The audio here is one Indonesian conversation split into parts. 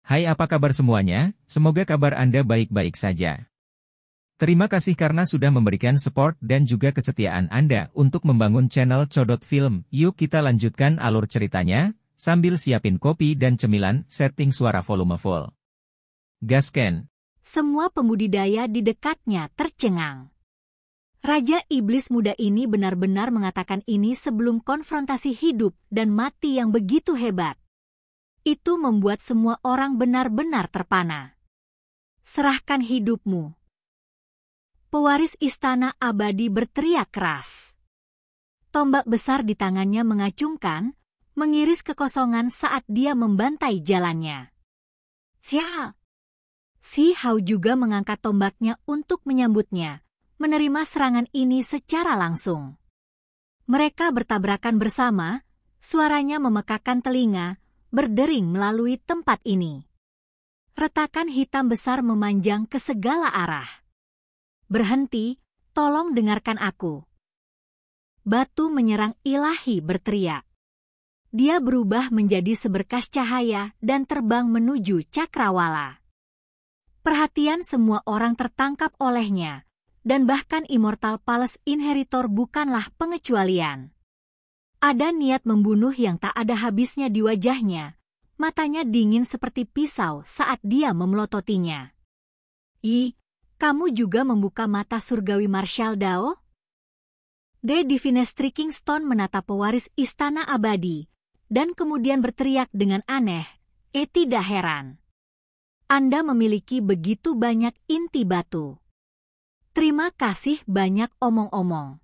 Hai, apa kabar semuanya? Semoga kabar Anda baik-baik saja. Terima kasih karena sudah memberikan support dan juga kesetiaan Anda untuk membangun channel Codot Film. Yuk kita lanjutkan alur ceritanya, sambil siapin kopi dan cemilan, setting suara volume full. Gasken. Semua pembudidaya di dekatnya tercengang. Raja Iblis muda ini benar-benar mengatakan ini sebelum konfrontasi hidup dan mati yang begitu hebat. Itu membuat semua orang benar-benar terpana. Serahkan hidupmu. Pewaris istana abadi berteriak keras. Tombak besar di tangannya mengacungkan, mengiris kekosongan saat dia membantai jalannya. Sial! Si Hao juga mengangkat tombaknya untuk menyambutnya, menerima serangan ini secara langsung. Mereka bertabrakan bersama, suaranya memekakan telinga, berdering melalui tempat ini. Retakan hitam besar memanjang ke segala arah. Berhenti, tolong dengarkan aku. Batu menyerang ilahi berteriak. Dia berubah menjadi seberkas cahaya dan terbang menuju cakrawala. Perhatian semua orang tertangkap olehnya, dan bahkan Immortal Palace Inheritor bukanlah pengecualian. Ada niat membunuh yang tak ada habisnya di wajahnya, matanya dingin seperti pisau saat dia memelototinya. Kamu juga membuka mata surgawi Marshal Dao? The Divine Striking Stone menatap pewaris istana abadi, dan kemudian berteriak dengan aneh, tidak heran. Anda memiliki begitu banyak inti batu. Terima kasih banyak omong-omong.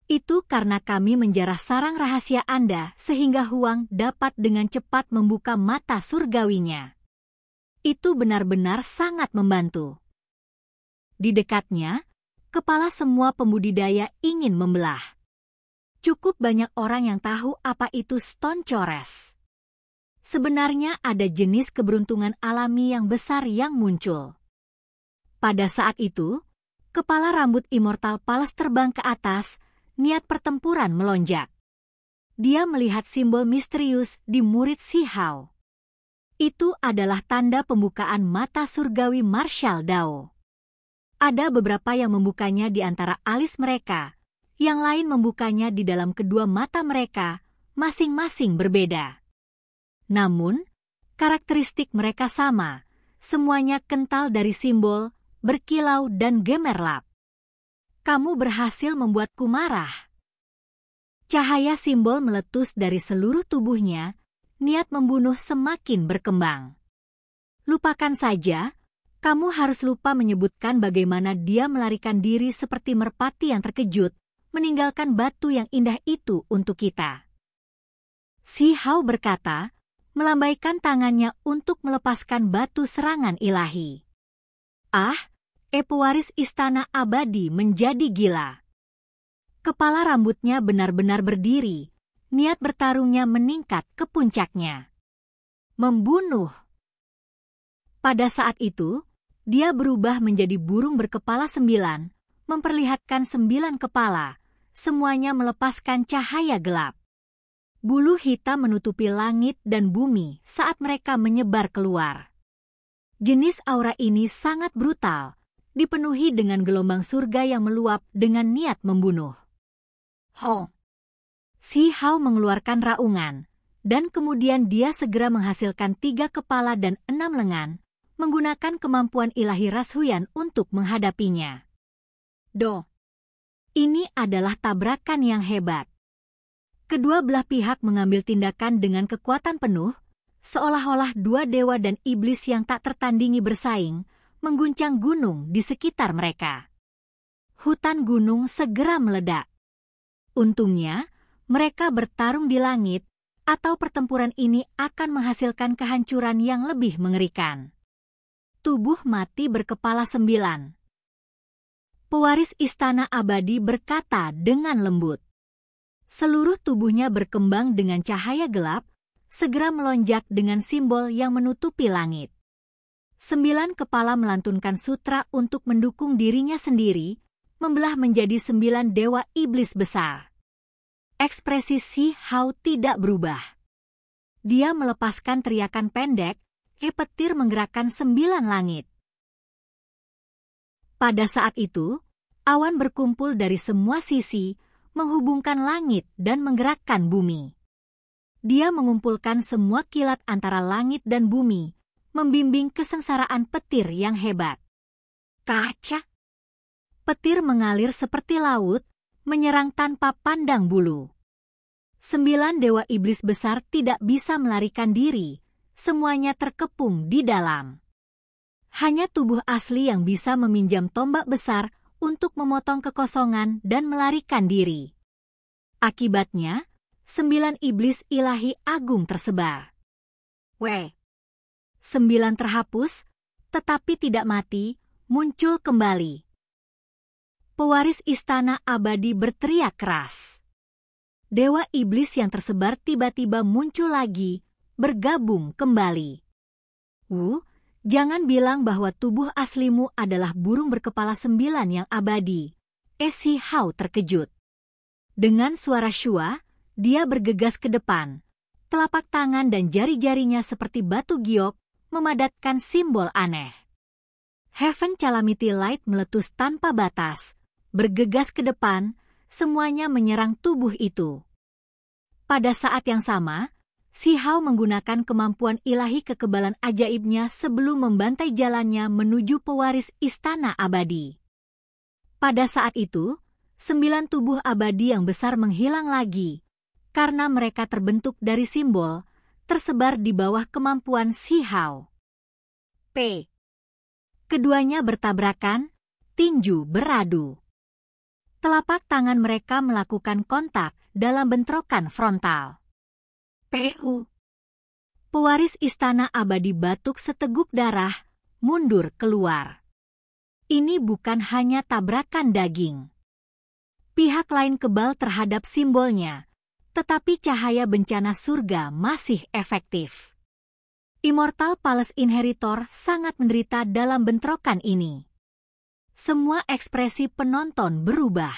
Itu karena kami menjarah sarang rahasia Anda sehingga Huang dapat dengan cepat membuka mata surgawinya. Itu benar-benar sangat membantu. Di dekatnya, kepala semua pembudidaya ingin membelah. Cukup banyak orang yang tahu apa itu Stone Chores. Sebenarnya ada jenis keberuntungan alami yang besar yang muncul. Pada saat itu, kepala rambut Immortal Palace terbang ke atas, niat pertempuran melonjak. Dia melihat simbol misterius di murid Si Hao. Itu adalah tanda pembukaan mata surgawi Marshal Dao. Ada beberapa yang membukanya di antara alis mereka, yang lain membukanya di dalam kedua mata mereka, masing-masing berbeda. Namun, karakteristik mereka sama, semuanya kental dari simbol, berkilau dan gemerlap. Kamu berhasil membuatku marah. Cahaya simbol meletus dari seluruh tubuhnya, niat membunuh semakin berkembang. Lupakan saja, kamu harus lupa menyebutkan bagaimana dia melarikan diri seperti merpati yang terkejut, meninggalkan batu yang indah itu untuk kita. Si Hao berkata, melambaikan tangannya untuk melepaskan batu serangan ilahi. Pewaris istana abadi menjadi gila. Kepala rambutnya benar-benar berdiri, niat bertarungnya meningkat ke puncaknya. Membunuh. Pada saat itu, dia berubah menjadi burung berkepala 9, memperlihatkan 9 kepala, semuanya melepaskan cahaya gelap. Bulu hitam menutupi langit dan bumi saat mereka menyebar keluar. Jenis aura ini sangat brutal, dipenuhi dengan gelombang surga yang meluap dengan niat membunuh. Si Hao mengeluarkan raungan, dan kemudian dia segera menghasilkan 3 kepala dan 6 lengan, menggunakan kemampuan ilahi Rashuyan untuk menghadapinya. Ini adalah tabrakan yang hebat. Kedua belah pihak mengambil tindakan dengan kekuatan penuh, seolah-olah dua dewa dan iblis yang tak tertandingi bersaing, mengguncang gunung di sekitar mereka. Hutan gunung segera meledak. Untungnya, mereka bertarung di langit, atau pertempuran ini akan menghasilkan kehancuran yang lebih mengerikan. Tubuh mati berkepala 9. Pewaris istana abadi berkata dengan lembut. Seluruh tubuhnya berkembang dengan cahaya gelap, segera melonjak dengan simbol yang menutupi langit. 9 kepala melantunkan sutra untuk mendukung dirinya sendiri, membelah menjadi 9 dewa iblis besar. Ekspresi Si Hao tidak berubah. Dia melepaskan teriakan pendek, Petir menggerakkan 9 langit. Pada saat itu, awan berkumpul dari semua sisi, menghubungkan langit dan menggerakkan bumi. Dia mengumpulkan semua kilat antara langit dan bumi, membimbing kesengsaraan petir yang hebat. Kaca! Petir mengalir seperti laut, menyerang tanpa pandang bulu. 9 dewa iblis besar tidak bisa melarikan diri, semuanya terkepung di dalam. Hanya tubuh asli yang bisa meminjam tombak besar untuk memotong kekosongan dan melarikan diri. Akibatnya, 9 iblis ilahi agung tersebar. 9 terhapus, tetapi tidak mati, muncul kembali. Pewaris istana abadi berteriak keras. Dewa iblis yang tersebar tiba-tiba muncul lagi, bergabung kembali. Jangan bilang bahwa tubuh aslimu adalah burung berkepala 9 yang abadi. Si Hao terkejut. Dengan suara syua, dia bergegas ke depan. Telapak tangan dan jari-jarinya seperti batu giok, memadatkan simbol aneh. Heaven Calamity Light meletus tanpa batas, bergegas ke depan, semuanya menyerang tubuh itu. Pada saat yang sama, Si Hao menggunakan kemampuan ilahi kekebalan ajaibnya sebelum membantai jalannya menuju pewaris istana abadi. Pada saat itu, 9 tubuh abadi yang besar menghilang lagi, karena mereka terbentuk dari simbol, tersebar di bawah kemampuan Si Hao. Keduanya bertabrakan, tinju beradu. Telapak tangan mereka melakukan kontak dalam bentrokan frontal. Pewaris istana abadi batuk seteguk darah, mundur keluar. Ini bukan hanya tabrakan daging. Pihak lain kebal terhadap simbolnya, tetapi cahaya bencana surga masih efektif. Immortal Palace Inheritor sangat menderita dalam bentrokan ini. Semua ekspresi penonton berubah.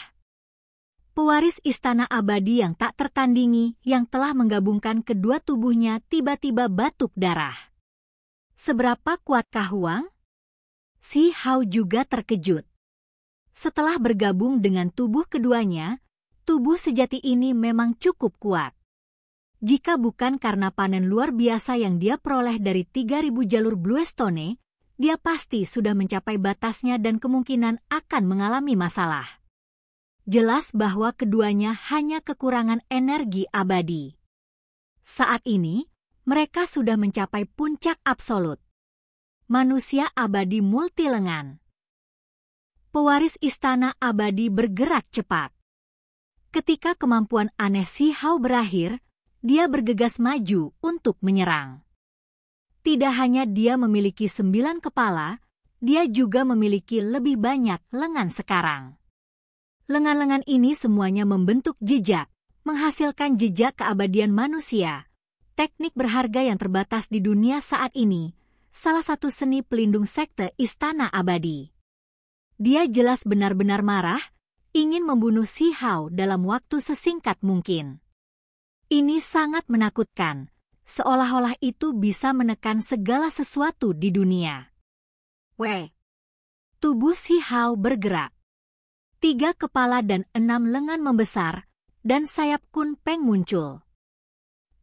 Pewaris istana abadi yang tak tertandingi yang telah menggabungkan kedua tubuhnya tiba-tiba batuk darah. Seberapa kuatkah Huang? Si Hao juga terkejut. Setelah bergabung dengan tubuh keduanya, tubuh sejati ini memang cukup kuat. Jika bukan karena panen luar biasa yang dia peroleh dari 3.000 jalur Bluestone, dia pasti sudah mencapai batasnya dan kemungkinan akan mengalami masalah. Jelas bahwa keduanya hanya kekurangan energi abadi. Saat ini, mereka sudah mencapai puncak absolut. Manusia abadi multilengan. Pewaris istana abadi bergerak cepat. Ketika kemampuan aneh Si Hao berakhir, dia bergegas maju untuk menyerang. Tidak hanya dia memiliki 9 kepala, dia juga memiliki lebih banyak lengan sekarang. Lengan-lengan ini semuanya membentuk jejak, menghasilkan jejak keabadian manusia. Teknik berharga yang terbatas di dunia saat ini, salah satu seni pelindung sekte istana abadi. Dia jelas benar-benar marah, ingin membunuh Si Hao dalam waktu sesingkat mungkin. Ini sangat menakutkan, seolah-olah itu bisa menekan segala sesuatu di dunia. Tubuh Si Hao bergerak. 3 kepala dan 6 lengan membesar, dan sayap Kun Peng muncul.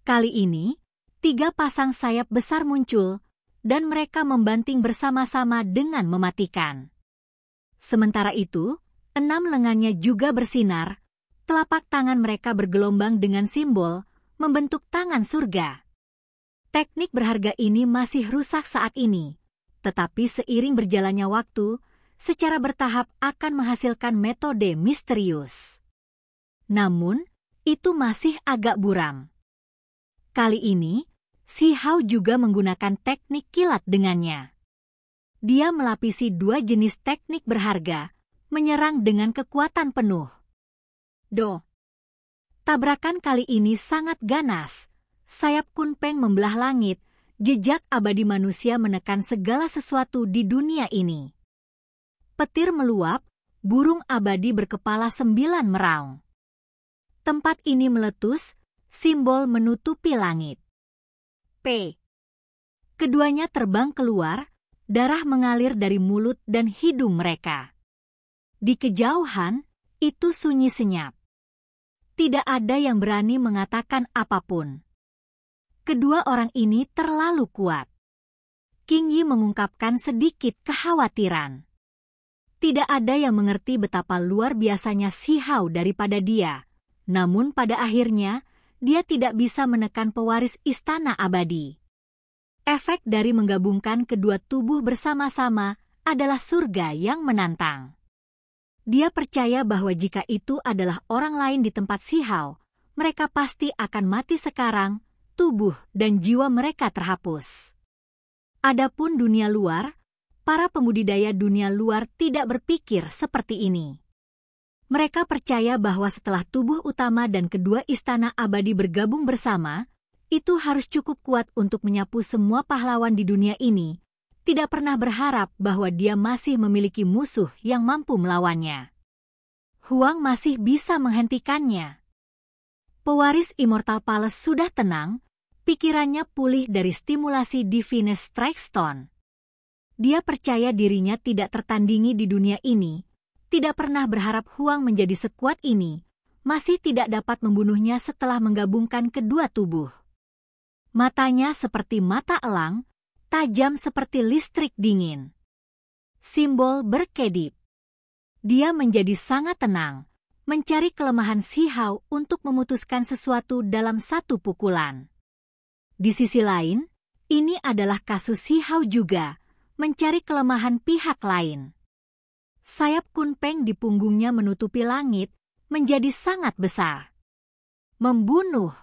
Kali ini, 3 pasang sayap besar muncul, dan mereka membanting bersama-sama dengan mematikan. Sementara itu, 6 lengannya juga bersinar, telapak tangan mereka bergelombang dengan simbol, membentuk tangan surga. Teknik berharga ini masih rusak saat ini, tetapi seiring berjalannya waktu, secara bertahap akan menghasilkan metode misterius. Namun, itu masih agak buram. Kali ini, Si Hao juga menggunakan teknik kilat dengannya. Dia melapisi 2 jenis teknik berharga, menyerang dengan kekuatan penuh. Tabrakan kali ini sangat ganas. Sayap Kun Peng membelah langit, jejak abadi manusia menekan segala sesuatu di dunia ini. Petir meluap, burung abadi berkepala 9 meraung. Tempat ini meletus, simbol menutupi langit. Keduanya terbang keluar, darah mengalir dari mulut dan hidung mereka. Di kejauhan, itu sunyi senyap. Tidak ada yang berani mengatakan apapun. Kedua orang ini terlalu kuat. King Yi mengungkapkan sedikit kekhawatiran. Tidak ada yang mengerti betapa luar biasanya Si Hao daripada dia. Namun pada akhirnya, dia tidak bisa menekan pewaris istana abadi. Efek dari menggabungkan kedua tubuh bersama-sama adalah surga yang menantang. Dia percaya bahwa jika itu adalah orang lain di tempat Si Hao, mereka pasti akan mati sekarang, tubuh dan jiwa mereka terhapus. Adapun dunia luar, para pembudidaya dunia luar tidak berpikir seperti ini. Mereka percaya bahwa setelah tubuh utama dan kedua istana abadi bergabung bersama, itu harus cukup kuat untuk menyapu semua pahlawan di dunia ini, tidak pernah berharap bahwa dia masih memiliki musuh yang mampu melawannya. Huang masih bisa menghentikannya. Pewaris Immortal Palace sudah tenang, pikirannya pulih dari stimulasi Divine Strike Stone. Dia percaya dirinya tidak tertandingi di dunia ini, tidak pernah berharap Huang menjadi sekuat ini, masih tidak dapat membunuhnya setelah menggabungkan kedua tubuh. Matanya seperti mata elang, tajam seperti listrik dingin. Simbol berkedip. Dia menjadi sangat tenang, mencari kelemahan Si Hao untuk memutuskan sesuatu dalam satu pukulan. Di sisi lain, ini adalah kasus Si Hao juga, mencari kelemahan pihak lain. Sayap Kunpeng di punggungnya menutupi langit, menjadi sangat besar. Membunuh.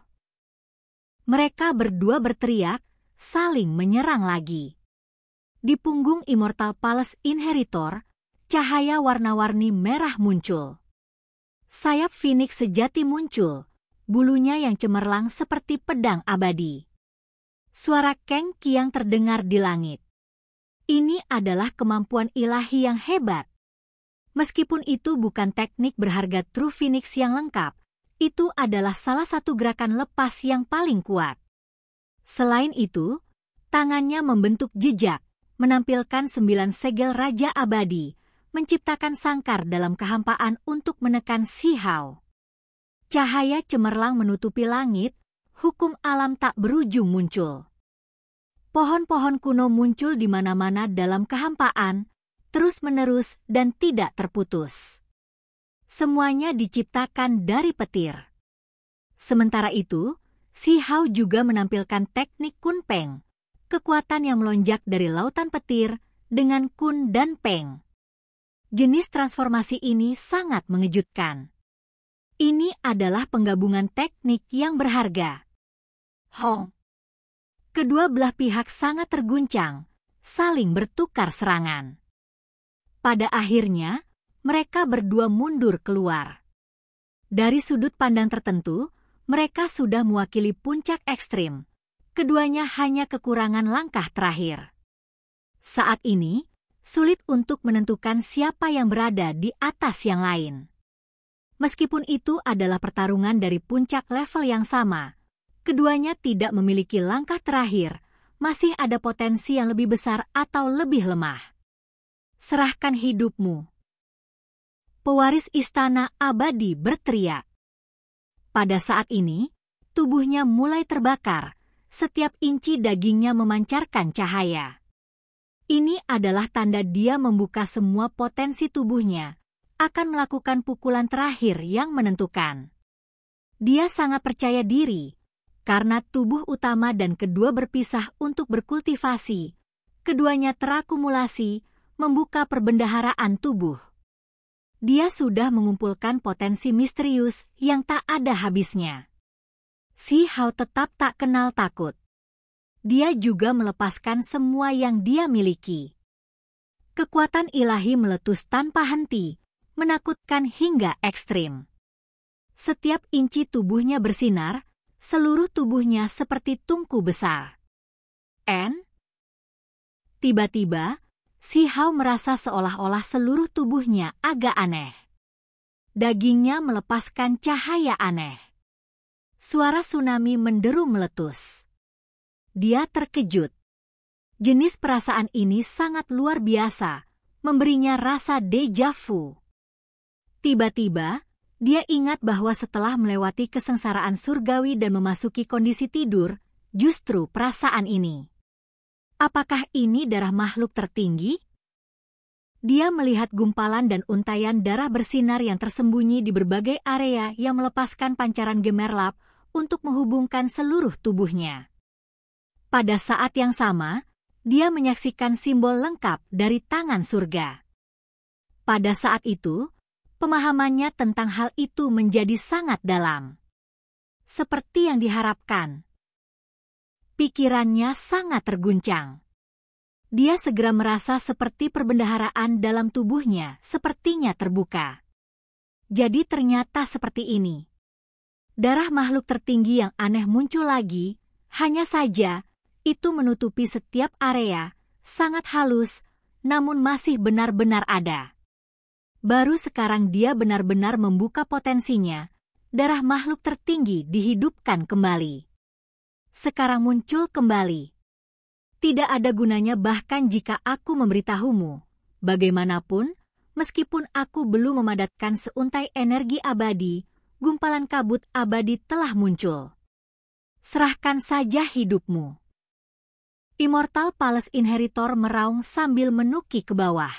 Mereka berdua berteriak, saling menyerang lagi. Di punggung Immortal Palace Inheritor, cahaya warna-warni merah muncul. Sayap Phoenix sejati muncul, bulunya yang cemerlang seperti pedang abadi. Suara Keng Qiang terdengar di langit. Ini adalah kemampuan ilahi yang hebat. Meskipun itu bukan teknik berharga True Phoenix yang lengkap, itu adalah salah satu gerakan lepas yang paling kuat. Selain itu, tangannya membentuk jejak, menampilkan 9 segel Raja Abadi, menciptakan sangkar dalam kehampaan untuk menekan Si Hao. Cahaya cemerlang menutupi langit, hukum alam tak berujung muncul. Pohon-pohon kuno muncul di mana-mana dalam kehampaan, terus-menerus dan tidak terputus. Semuanya diciptakan dari petir. Sementara itu, Si Hao juga menampilkan teknik Kunpeng, kekuatan yang melonjak dari lautan petir dengan Kun dan Peng. Jenis transformasi ini sangat mengejutkan. Ini adalah penggabungan teknik yang berharga. Hong. Kedua belah pihak sangat terguncang, saling bertukar serangan. Pada akhirnya, mereka berdua mundur keluar. Dari sudut pandang tertentu, mereka sudah mewakili puncak ekstrim. Keduanya hanya kekurangan langkah terakhir. Saat ini, sulit untuk menentukan siapa yang berada di atas yang lain. Meskipun itu adalah pertarungan dari puncak level yang sama, keduanya tidak memiliki langkah terakhir, masih ada potensi yang lebih besar atau lebih lemah. Serahkan hidupmu. Pewaris istana abadi berteriak. Pada saat ini, tubuhnya mulai terbakar, setiap inci dagingnya memancarkan cahaya. Ini adalah tanda dia membuka semua potensi tubuhnya, akan melakukan pukulan terakhir yang menentukan. Dia sangat percaya diri, karena tubuh utama dan kedua berpisah untuk berkultivasi, keduanya terakumulasi, membuka perbendaharaan tubuh. Dia sudah mengumpulkan potensi misterius yang tak ada habisnya. Si Hao tetap tak kenal takut. Dia juga melepaskan semua yang dia miliki. Kekuatan ilahi meletus tanpa henti, menakutkan hingga ekstrim. Setiap inci tubuhnya bersinar, seluruh tubuhnya seperti tungku besar. Tiba-tiba, Si Hao merasa seolah-olah seluruh tubuhnya agak aneh. Dagingnya melepaskan cahaya aneh. Suara tsunami menderu meletus. Dia terkejut. Jenis perasaan ini sangat luar biasa, memberinya rasa deja vu. Tiba-tiba, dia ingat bahwa setelah melewati kesengsaraan surgawi dan memasuki kondisi tidur, justru perasaan ini. Apakah ini darah makhluk tertinggi? Dia melihat gumpalan dan untaian darah bersinar yang tersembunyi di berbagai area yang melepaskan pancaran gemerlap untuk menghubungkan seluruh tubuhnya. Pada saat yang sama, dia menyaksikan simbol lengkap dari tangan surga. Pada saat itu, pemahamannya tentang hal itu menjadi sangat dalam. Seperti yang diharapkan. Pikirannya sangat terguncang. Dia segera merasa seperti perbendaharaan dalam tubuhnya sepertinya terbuka. Jadi ternyata seperti ini. Darah makhluk tertinggi yang aneh muncul lagi, hanya saja itu menutupi setiap area, sangat halus, namun masih benar-benar ada. Baru sekarang dia benar-benar membuka potensinya, darah makhluk tertinggi dihidupkan kembali. Sekarang muncul kembali. Tidak ada gunanya bahkan jika aku memberitahumu. Bagaimanapun, meskipun aku belum memadatkan seuntai energi abadi, gumpalan kabut abadi telah muncul. Serahkan saja hidupmu. Immortal Palace Inheritor meraung sambil menukik ke bawah.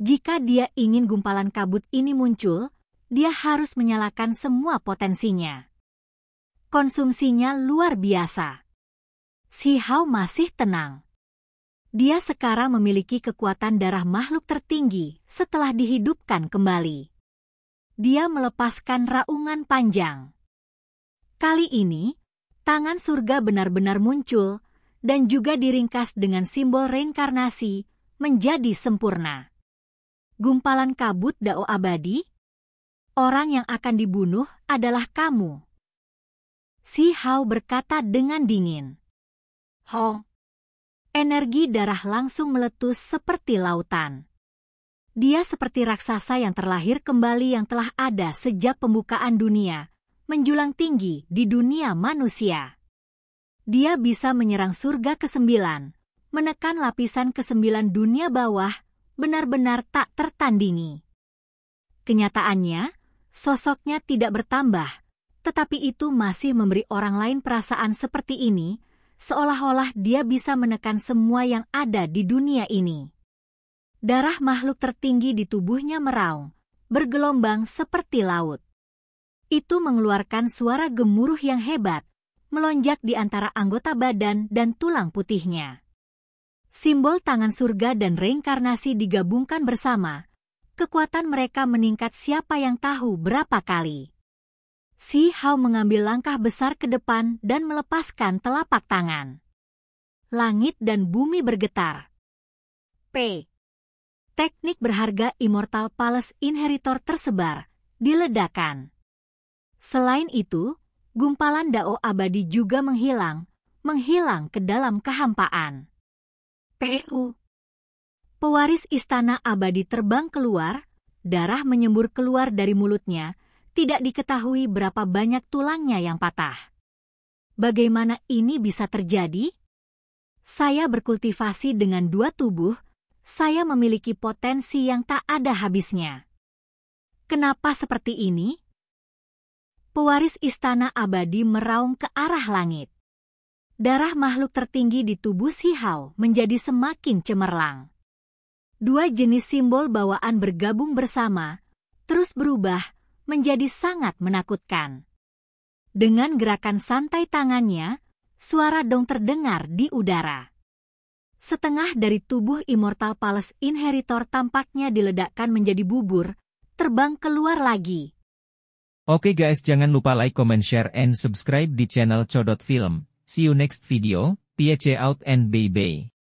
Jika dia ingin gumpalan kabut ini muncul, dia harus menyalakan semua potensinya. Konsumsinya luar biasa. Si Hao masih tenang. Dia sekarang memiliki kekuatan darah makhluk tertinggi setelah dihidupkan kembali. Dia melepaskan raungan panjang. Kali ini, tangan surga benar-benar muncul dan juga diringkas dengan simbol reinkarnasi menjadi sempurna. Gumpalan kabut Dao abadi? Orang yang akan dibunuh adalah kamu. Si Hao berkata dengan dingin. Ho. Energi darah langsung meletus seperti lautan. Dia seperti raksasa yang terlahir kembali yang telah ada sejak pembukaan dunia, menjulang tinggi di dunia manusia. Dia bisa menyerang surga ke-9, menekan lapisan ke-9 dunia bawah, benar-benar tak tertandingi. Kenyataannya, sosoknya tidak bertambah, tetapi itu masih memberi orang lain perasaan seperti ini, seolah-olah dia bisa menekan semua yang ada di dunia ini. Darah makhluk tertinggi di tubuhnya meraung, bergelombang seperti laut. Itu mengeluarkan suara gemuruh yang hebat, melonjak di antara anggota badan dan tulang putihnya. Simbol tangan surga dan reinkarnasi digabungkan bersama, kekuatan mereka meningkat siapa yang tahu berapa kali. Si Hao mengambil langkah besar ke depan dan melepaskan telapak tangan. Langit dan bumi bergetar. P. Teknik berharga Immortal Palace Inheritor tersebar, diledakkan. Selain itu, gumpalan Dao abadi juga menghilang ke dalam kehampaan. PU. Pewaris istana abadi terbang keluar, darah menyembur keluar dari mulutnya, tidak diketahui berapa banyak tulangnya yang patah. Bagaimana ini bisa terjadi? Saya berkultivasi dengan 2 tubuh, saya memiliki potensi yang tak ada habisnya. Kenapa seperti ini? Pewaris istana abadi meraung ke arah langit. Darah makhluk tertinggi di tubuh Si Hao menjadi semakin cemerlang. 2 jenis simbol bawaan bergabung bersama, terus berubah menjadi sangat menakutkan. Dengan gerakan santai tangannya, suara dong terdengar di udara. Setengah dari tubuh Immortal Palace Inheritor tampaknya diledakkan menjadi bubur, terbang keluar lagi. Oke guys, jangan lupa like, comment, share, and subscribe di channel Codot Film. See you next video, peace out and bye-bye.